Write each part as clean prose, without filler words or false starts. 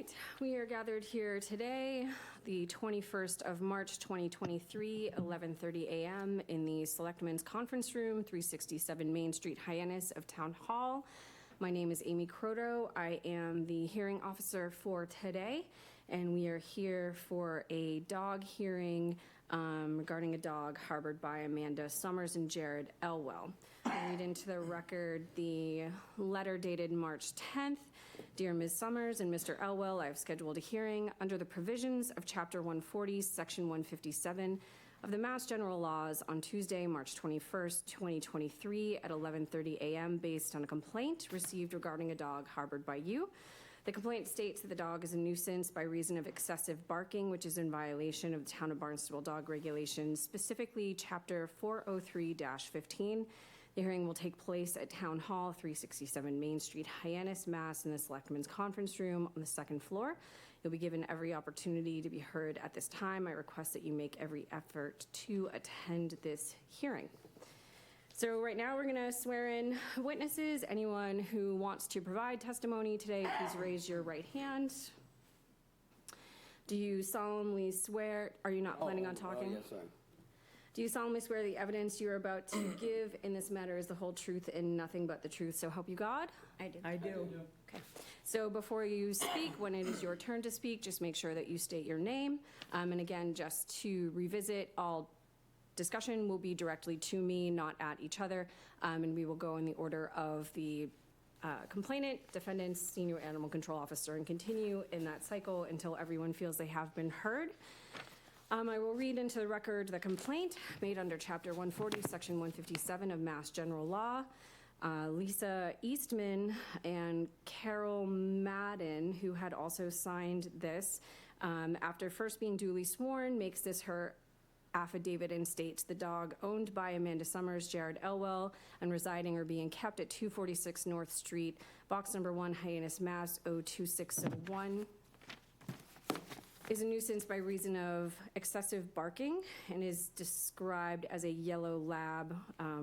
right, we are gathered here today, the 21st of March, 2023, 11:30 a.m. in the Selectmen's Conference Room, 367 Main Street, Hyannis of Town Hall. My name is Amy Croto. I am the hearing officer for today, and we are here for a dog hearing regarding a dog harbored by Amanda Summers and Jared Elwell. I read into the record the letter dated March 10th. Dear Ms. Summers and Mr. Elwell, I have scheduled a hearing under the provisions of Chapter 140, Section 157 of the Mass General Laws on Tuesday, March 21st, 2023 at 11:30 a.m. based on a complaint received regarding a dog harbored by you. The complaint states that the dog is a nuisance by reason of excessive barking, which is in violation of the Town of Barnstable dog regulations, specifically Chapter 403-15. The hearing will take place at Town Hall, 367 Main Street, Hyannis, Mass, in the Selectmen's Conference Room on the second floor. You'll be given every opportunity to be heard at this time. I request that you make every effort to attend this hearing. So right now we're going to swear in witnesses. Anyone who wants to provide testimony today, please raise your right hand. Do you solemnly swear, are you not planning on talking? Yes, I am. Do you solemnly swear the evidence you are about to give in this matter is the whole truth and nothing but the truth, so help you God? I do. I do. Okay. So before you speak, when it is your turn to speak, just make sure that you state your name. And again, just to revisit, all discussion will be directly to me, not at each other, and we will go in the order of the complainant, defendant, senior animal control officer, and continue in that cycle until everyone feels they have been heard. I will read into the record the complaint made under Chapter 140, Section 157 of Mass General Law. Lisa Eastman and Carol Madden, who had also signed this, after first being duly sworn, makes this her affidavit and states the dog owned by Amanda Summers, Jared Elwell, and residing or being kept at 246 North Street, box number 1, Hyannis, Mass. 02601, is a nuisance by reason of excessive barking and is described as a yellow lab,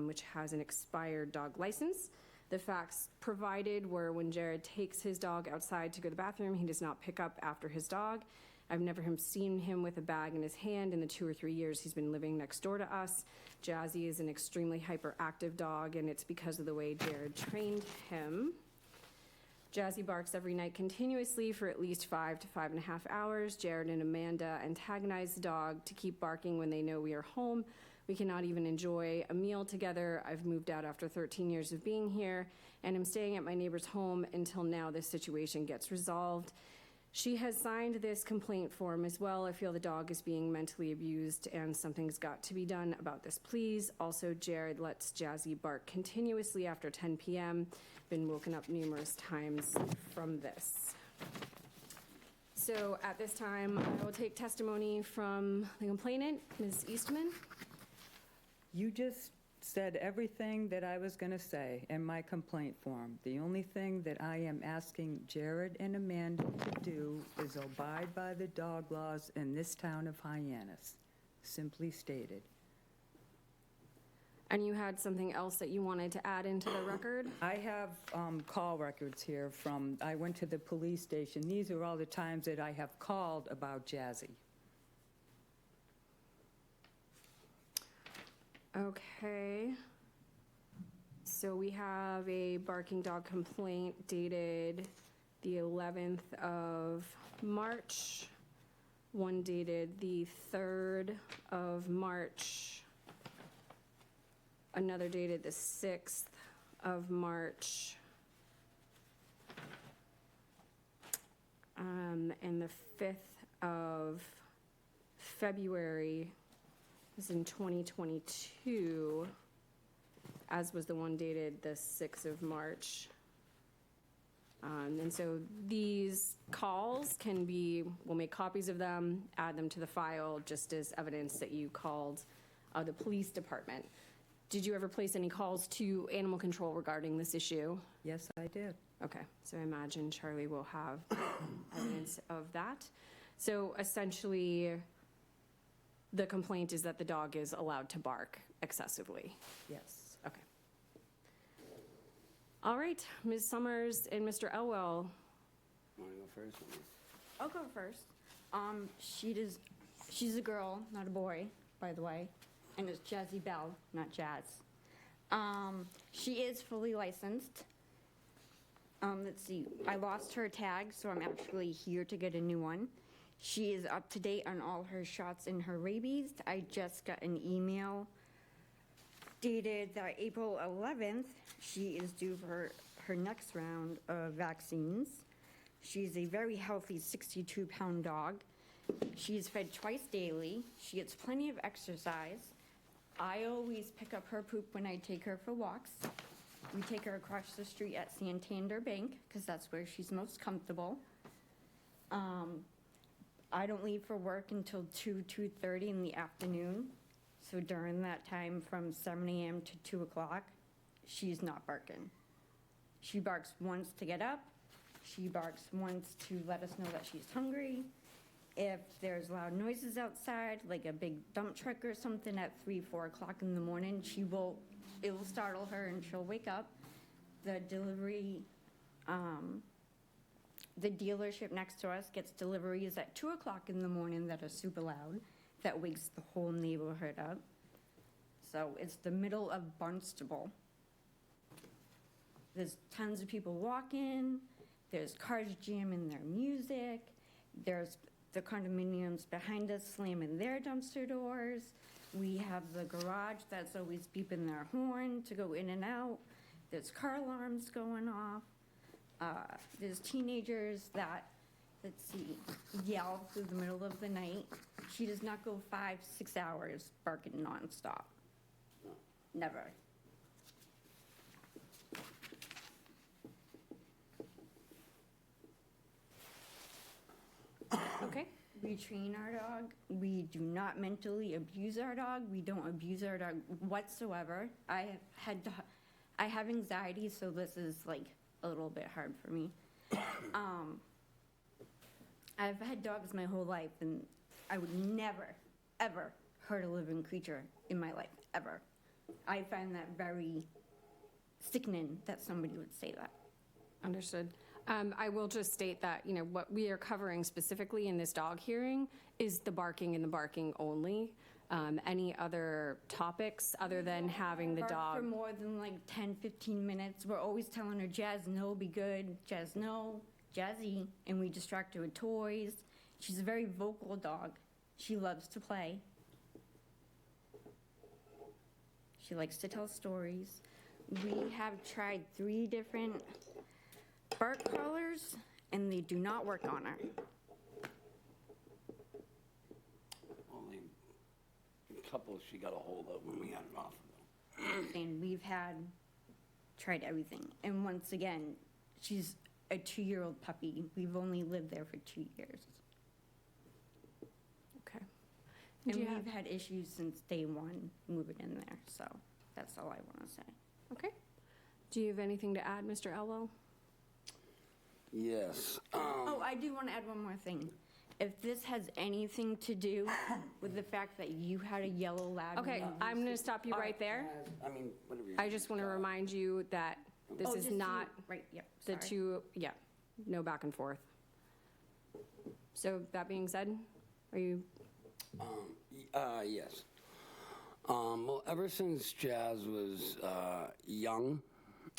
which has an expired dog license. The facts provided were when Jared takes his dog outside to go to the bathroom, he does not pick up after his dog. I've never seen him with a bag in his hand in the 2 or 3 years he's been living next door to us. Jazzy is an extremely hyperactive dog, and it's because of the way Jared trained him. Jazzy barks every night continuously for at least 5 to 5.5 hours. Jared and Amanda antagonize the dog to keep barking when they know we are home. We cannot even enjoy a meal together. I've moved out after 13 years of being here, and I'm staying at my neighbor's home until now this situation gets resolved. She has signed this complaint form as well. I feel the dog is being mentally abused and something's got to be done about this, please. Also, Jared lets Jazzy bark continuously after 10 p.m. Been woken up numerous times from this. So at this time, I will take testimony from the complainant, Ms. Eastman. You just said everything that I was going to say in my complaint form. The only thing that I am asking Jared and Amanda to do is abide by the dog laws in this town of Hyannis, simply stated. And you had something else that you wanted to add into the record? I have call records here from, I went to the police station. These are all the times that I have called about Jazzy. Okay. So we have a barking dog complaint dated the 11th of March, one dated the 3rd of March, another dated the 6th of March, and the 5th of February is in 2022, as was the one dated the 6th of March. And so these calls can be, we'll make copies of them, add them to the file just as evidence that you called the police department. Did you ever place any calls to animal control regarding this issue? Yes, I did. Okay, so I imagine Charlie will have evidence of that. So essentially, the complaint is that the dog is allowed to bark excessively. Yes. Okay. All right, Ms. Summers and Mr. Elwell. Want to go first? I'll go first. She's a girl, not a boy, by the way, and it's Jazzy Bell, not Jazz. She is fully licensed. Let's see, I lost her tag, so I'm actually here to get a new one. She is up to date on all her shots and her rabies. I just got an email dated that April 11th. She is due for her next round of vaccines. She's a very healthy 62-pound dog. She's fed twice daily. She gets plenty of exercise. I always pick up her poop when I take her for walks. We take her across the street at Santander Bank because that's where she's most comfortable. I don't leave for work until 2:30 in the afternoon. So during that time from 7 a.m. to 2 o'clock, she's not barking. She barks once to get up. She barks once to let us know that she's hungry. If there's loud noises outside, like a big dump truck or something at 3, 4 o'clock in the morning, it'll startle her and she'll wake up. The dealership next to us gets deliveries at 2 o'clock in the morning that are super loud, that wakes the whole neighborhood up. So it's the middle of Barnstable. There's tons of people walking, there's cars jamming their music, there's the condominiums behind us slamming their dumpster doors. We have the garage that's always beeping their horn to go in and out. There's car alarms going off. There's teenagers that, yell through the middle of the night. She does not go 5, 6 hours barking nonstop. Never. Okay. We train our dog. We do not mentally abuse our dog. We don't abuse our dog whatsoever. I have anxiety, so this is like a little bit hard for me. I've had dogs my whole life, and I would never, ever hurt a living creature in my life, ever. I find that very sickening that somebody would say that. Understood. I will just state that, what we are covering specifically in this dog hearing is the barking and the barking only. Any other topics other than having the Bark dog? for more than like 10, 15 minutes. We're always telling her, Jazz, no, be good. Jazz, no, Jazzy. And we distract her with toys. She's a very vocal dog. She loves to play. She likes to tell stories. We have tried 3 different bark collars, and they do not work on her. Only a couple she got a hold of when we had it off of them. And we've tried everything. And once again, she's a 2-year-old puppy. We've only lived there for 2 years. Okay. And Do you we've have- had issues since day one moving in there. So that's all I want to say. Okay. Do you have anything to add, Mr. Elwell? Yes. Oh, I do want to add one more thing. If this has anything to do with the fact that you had a yellow lab. Okay, I'm going to stop you right there. I mean, whatever you I just want to remind you that this is not Right, yep. the sorry. two, no back and forth. So that being said, are you, Yes. Well, ever since Jazz was young,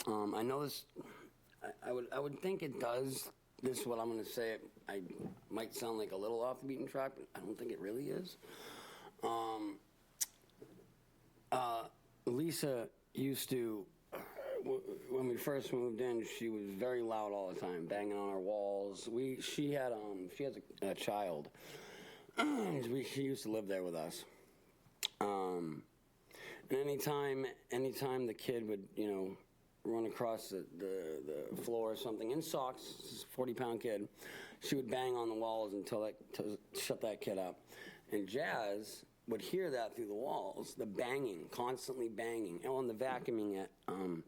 I know this. I would think it does. This is what I'm going to say. I might sound like a little off the beaten track, but I don't think it really is. Lisa used to, when we first moved in, she was very loud all the time, banging on our walls. She has a child. She used to live there with us. And anytime the kid would, run across the floor or something in socks, 40-pound kid, she would bang on the walls to shut that kid up. And Jazz would hear that through the walls, the banging, constantly banging, and the vacuuming at 1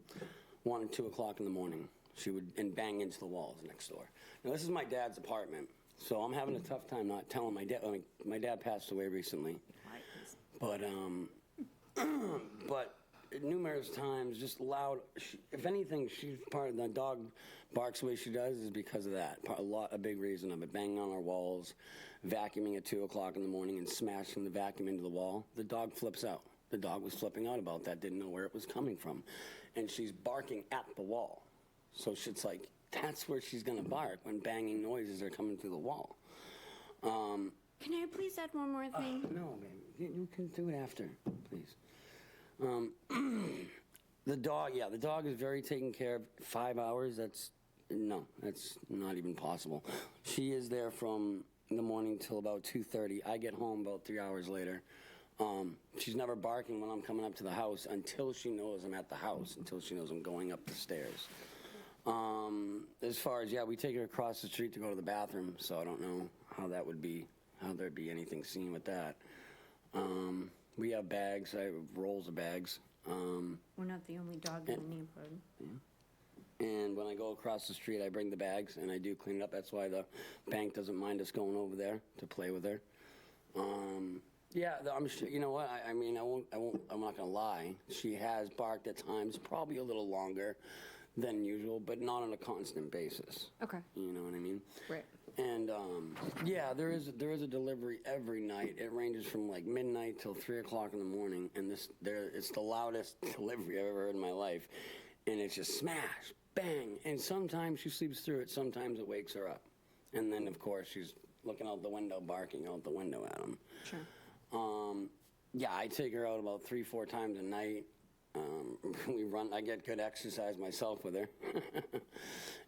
or 2 o'clock in the morning. She would bang into the walls next door. Now this is my dad's apartment, so I'm having a tough time not telling my dad. My dad passed away recently, but numerous times, just loud. If anything, she's part of the dog barks the way she does is because of that. A big reason of it. Banging on our walls, vacuuming at 2 o'clock in the morning and smashing the vacuum into the wall. The dog flips out. The dog was flipping out about that, didn't know where it was coming from. And she's barking at the wall. So it's like, that's where she's going to bark when banging noises are coming through the wall. Can I please add one more thing? No, baby. You can do it after, please. The dog is very taken care of. 5 hours, that's not even possible. She is there from the morning till about 2:30. I get home about 3 hours later. She's never barking when I'm coming up to the house until she knows I'm at the house, until she knows I'm going up the stairs. As far as, we take her across the street to go to the bathroom, so I don't know how there'd be anything seen with that. We have bags, I have rolls of bags. We're not the only dog in the neighborhood. And when I go across the street, I bring the bags and I do clean it up. That's why the bank doesn't mind us going over there to play with her. I'm sure, you know what, I'm not gonna lie. She has barked at times, probably a little longer than usual, but not on a constant basis. Okay. You know what I mean? Right. And there is a delivery every night. It ranges from like midnight till 3 o'clock in the morning, and it's the loudest delivery I've ever heard in my life. And it's just smash, bang, and sometimes she sleeps through it. Sometimes it wakes her up, and then of course she's looking out the window, barking out the window at him. Sure. I take her out about 3-4 times a night. We run. I get good exercise myself with her.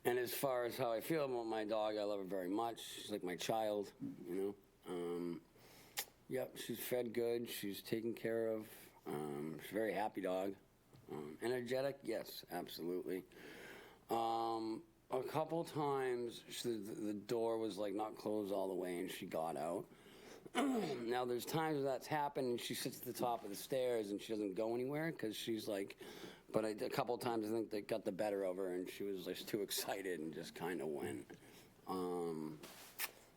And as far as how I feel about my dog, I love her very much. She's like my child, you know. She's fed good. She's taken care of. She's a very happy dog. Energetic, yes, absolutely. A couple times the door was like not closed all the way, and she got out. Now, there's times where that's happened, and she sits at the top of the stairs, and she doesn't go anywhere, because she's like, but a couple times I think they got the better of her, and she was just too excited and just kind of went.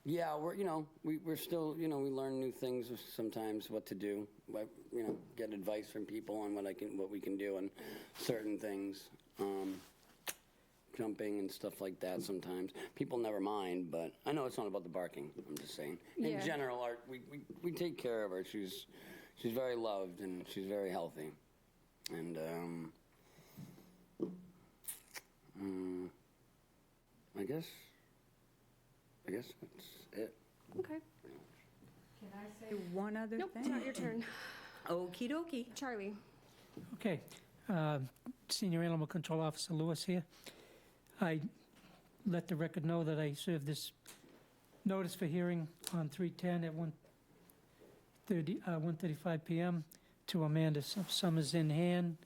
We're still, we learn new things sometimes, what to do, but, get advice from people on what we can do on certain things. Jumping and stuff like that sometimes. People never mind, but I know it's not about the barking. I'm just saying. In general, we take care of her. She's very loved and she's very healthy. And I guess that's it. Okay. Can I say one other Nope, thing? it's not your turn. Okie dokie. Charlie. Okay. Senior Animal Control Officer Lewis here. I let the record know that I served this notice for hearing on 3/10 at 1:35 p.m. to Amanda Summers in hand.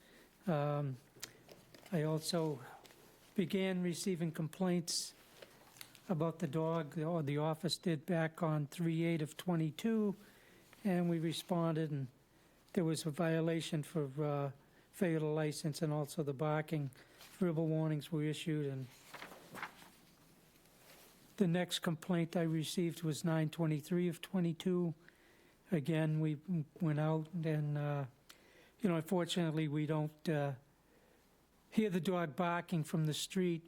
I also began receiving complaints about the dog, or the office did, back on 3/8 of 22, and we responded, and there was a violation for failure to license, and also the barking. Verbal warnings were issued, and the next complaint I received was 9/23 of 22. Again, we went out, and unfortunately, we don't hear the dog barking from the street.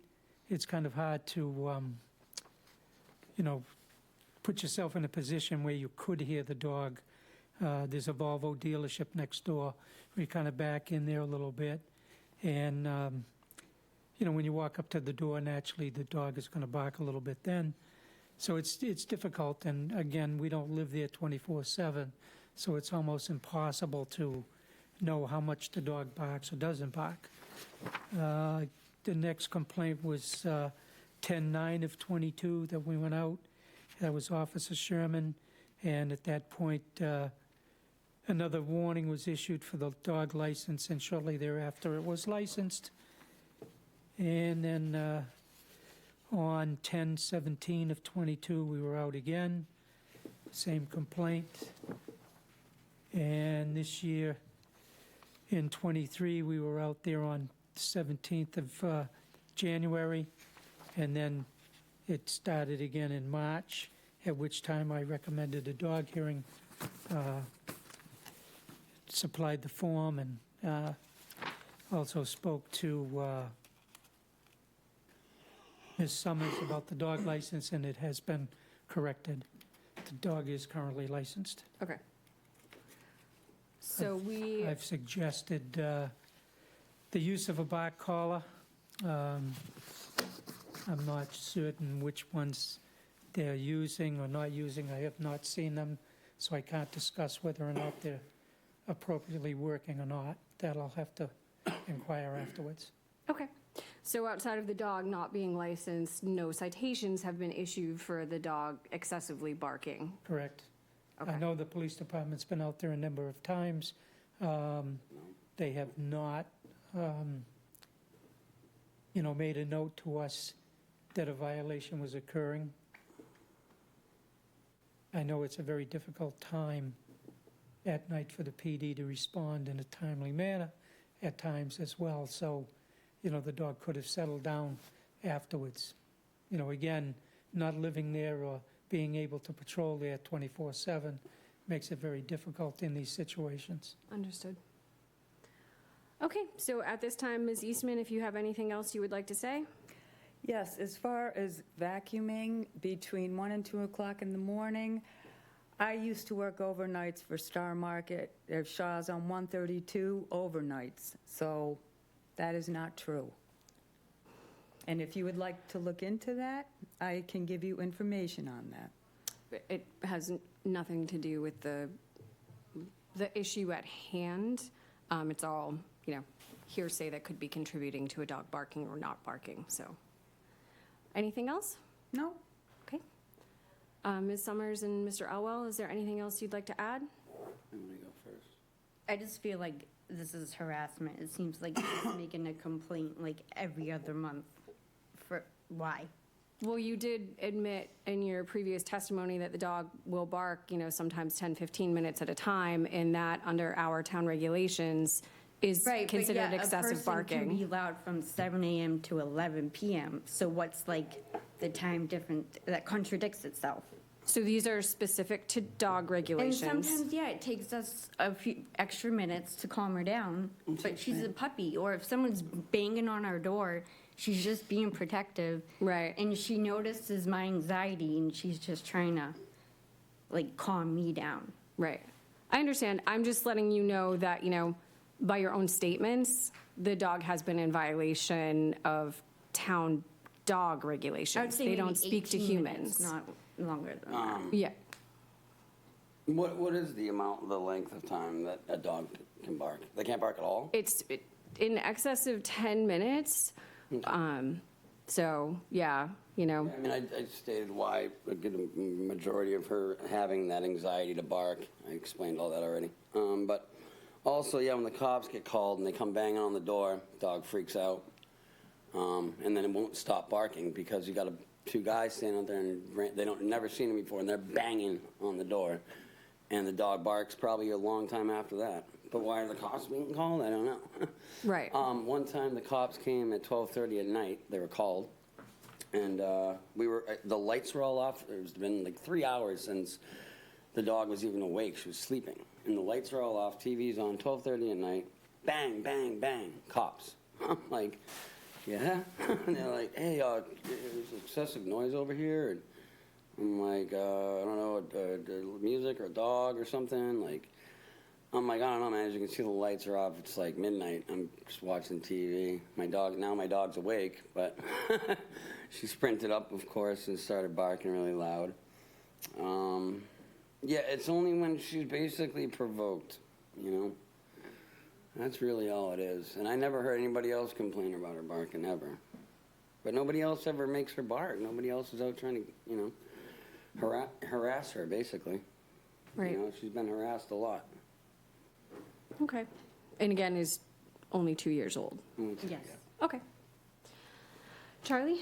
It's kind of hard to, put yourself in a position where you could hear the dog. There's a Volvo dealership next door. We kind of back in there a little bit, and when you walk up to the door, naturally the dog is going to bark a little bit then. So it's difficult, and again, we don't live there 24/7, so it's almost impossible to know how much the dog barks or doesn't bark. The next complaint was 10/9 of 22 that we went out. That was Officer Sherman, and at that point, another warning was issued for the dog license, and shortly thereafter it was licensed. And then on 10/17 of 22, we were out again, same complaint. And this year, in 23, we were out there on 17th of January, and then it started again in March, at which time I recommended a dog hearing, supplied the form, and also spoke to Ms. Summers about the dog license, and it has been corrected. The dog is currently licensed. Okay. So we, I've suggested the use of a bark collar. I'm not certain which ones they're using or not using. I have not seen them, so I can't discuss whether or not they're appropriately working or not. That I'll have to inquire afterwards. okay. So outside of the dog not being licensed, no citations have been issued for the dog excessively barking? Correct. I Okay. know the police department's been out there a number of times. They have not, made a note to us that a violation was occurring. I know it's a very difficult time at night for the PD to respond in a timely manner at times as well. So, the dog could have settled down afterwards. Again, not living there or being able to patrol there 24/7 makes it very difficult in these situations. Understood. Okay, so at this time, Ms. Eastman, if you have anything else you would like to say? Yes, as far as vacuuming between 1 and 2 o'clock in the morning, I used to work overnights for Star Market. There's Shaw's on 132 overnights, so that is not true. And if you would like to look into that, I can give you information on that. It has nothing to do with the issue at hand. It's all, hearsay that could be contributing to a dog barking or not barking, so. Anything else? No? Okay. Ms. Summers and Mr. Elwell, is there anything else you'd like to add? I'm gonna go first. I just feel like this is harassment. It seems like he's making a complaint like every other month. Why? Well, you did admit in your previous testimony that the dog will bark, sometimes 10, 15 minutes at a time, and that under our town regulations is considered excessive A person can be barking. loud from 7 a.m. to 11 p.m. So what's like the time difference that contradicts itself? So these are specific to dog And regulations. sometimes, it takes us a few extra minutes to calm her down. But she's a puppy, or if someone's banging on our door, she's just being protective. Right. And she notices my anxiety, and she's just trying to, calm me down. Right. I understand. I'm just letting you know that, by your own statements, the dog has been in violation of town dog I would regulations. say They maybe don't speak to 18 minutes, humans. not longer than that. Yeah. What is the length of time that a dog can bark? They can't bark at all? It's in excess of 10 minutes. So, yeah, I mean, I stated why a good majority of her having that anxiety to bark. I explained all that already. But also, when the cops get called and they come banging on the door, dog freaks out. And then it won't stop barking because you got two guys standing out there and they never seen him before, and they're banging on the door. And the dog barks probably a long time after that. But why are the cops being called? I don't know. right. One time the cops came at 12:30 at night. They were called, and the lights were all off. It's been like 3 hours since the dog was even awake. She was sleeping, and the lights were all off. TV's on. 12:30 at night. Bang, bang, bang. Cops. I'm like, yeah. And they're like, hey, there's excessive noise over here. And I'm like, I don't know, music or a dog or something. I'm like, I don't know, man. As you can see, the lights are off. It's like midnight. I'm just watching TV. My dog's awake, but she sprinted up, of course, and started barking really loud. It's only when she's basically provoked, That's really all it is. And I never heard anybody else complain about her barking, ever. But nobody else ever makes her bark. Nobody else is out trying to, harass her, basically. Right. She's been harassed a lot. Okay. And again, is only 2 years old. Yes. Okay. Charlie?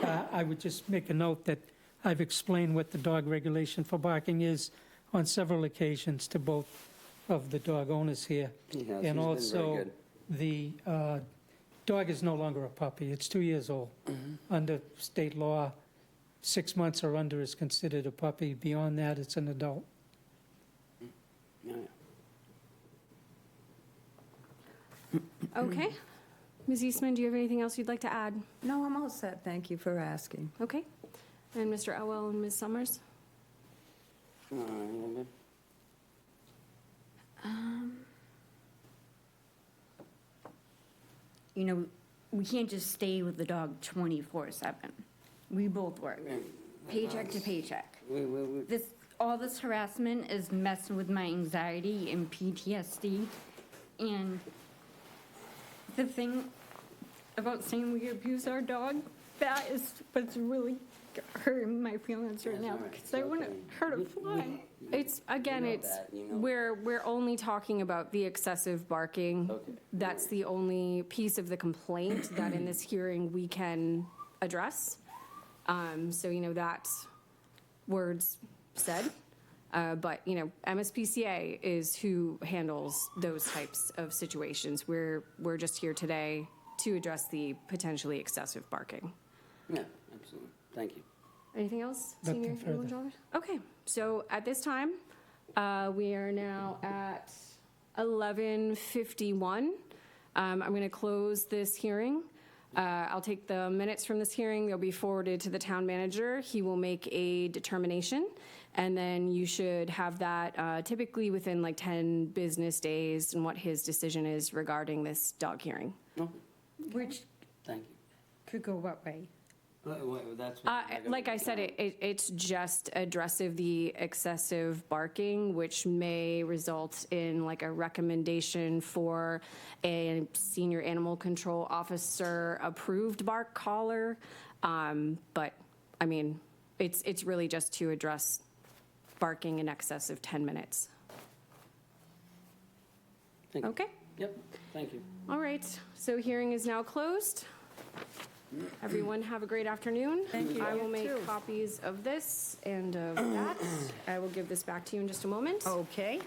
I would just make a note that I've explained what the dog regulation for barking is on several occasions to both of the dog owners here. He has. He's And been very also, good. the dog is no longer a puppy. It's 2 years old. Under state law, 6 months or under is considered a puppy. Beyond that, it's an adult. Yeah. Okay. Ms. Eastman, do you have anything else you'd like to add? No, I'm all set. Thank you for asking. Okay. And Mr. Elwell and Ms. Summers? A little bit. You know, we can't just stay with the dog 24/7. We both work, paycheck to paycheck. We, All this harassment is messing with my anxiety and PTSD. And the thing about saying we abuse our dog, that is what's really hurting my feelings right That's now, all right. because I It's wouldn't okay. hurt a fly. It's, again, know it's, that, you know. we're only talking about the excessive barking. Okay. That's the only piece of the complaint that in this hearing we can address. So, that words said. But, MSPCA is who handles those types of situations. We're just here today to address the potentially excessive barking. yeah, absolutely. Thank you. Anything else, Nothing Senior further. Animal Controller? Okay, so at this time, we are now at 11:51. I'm going to close this hearing. I'll take the minutes from this hearing. They'll be forwarded to the town manager. He will make a determination, and then you should have that typically within like 10 business days and what his decision is regarding this dog hearing. No, Which thank you. could go what way? That's. Like I said, it's just addressive the excessive barking, which may result in like a recommendation for a senior animal control officer approved bark collar. But, I mean, it's really just to address barking in excess of 10 minutes. Thank you. Okay? Yep, thank you. All right, so hearing is now closed. Everyone have a great afternoon. Thank you. I will You make too. copies of this and of that. I will give this back to you in just a moment. Okay.